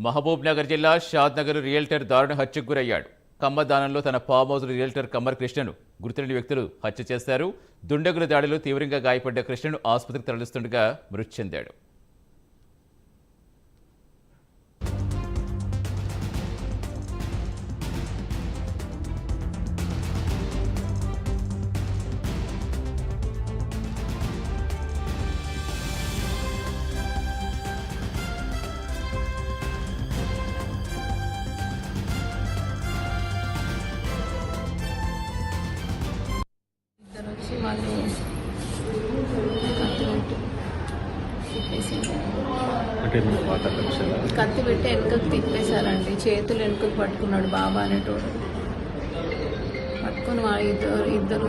మహబూబ్ నగర్ జిల్లా షాద్ నగర్ రియల్టర్ దారుణ హత్యకు గురయ్యాడు. కమ్మదానంలో తన ఫామ్ హౌస్ రియల్టర్ కమ్మర్ కృష్ణను గుర్తులేని వ్యక్తులు హత్య చేశారు. దుండగుల దాడిలో తీవ్రంగా గాయపడ్డ కృష్ణను ఆసుపత్రికి తరలిస్తుండగా మృతి చెందాడు. వాళ్ళు కత్తి పెట్టి వెనుకకు తిప్పేశారండి. చేతులు వెనుకకు పట్టుకున్నాడు బాబా అనేటోడు. పట్టుకుని ఇద్దరు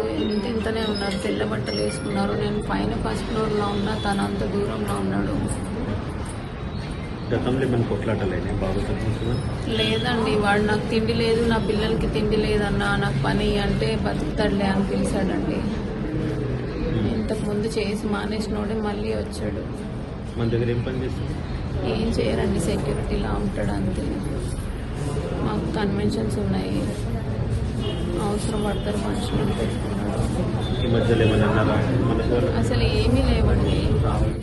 ఇంతనే ఉన్నారు. తెల్ల బట్టలు వేసుకున్నారు. నేను పైన ఫస్ట్ ఫ్లోర్లో ఉన్నా, తను అంత దూరంలో ఉన్నాడు. లేదండి, వాడు నాకు తిండి లేదు, నా పిల్లలకి తిండి లేదన్నా, నాకు పని అంటే బతుకుతాడులే అని పిలిచాడండి. ఇంతకుముందు చేసి మానేసినోడే మళ్ళీ వచ్చాడు. మన దగ్గర ఏం పని చేస్తాడు? ఏం చేయరండి, సెక్యూరిటీలా ఉంటాడు అంతే. మాకు కన్వెన్షన్స్ ఉన్నాయి, అవసరం పడతారు మనుషులను పెట్టుకున్నాడు. ఈ మధ్యలో ఏమన్నా అన్నారా? అసలు ఏమీ లేవండి, ఏం ప్రాబ్లం.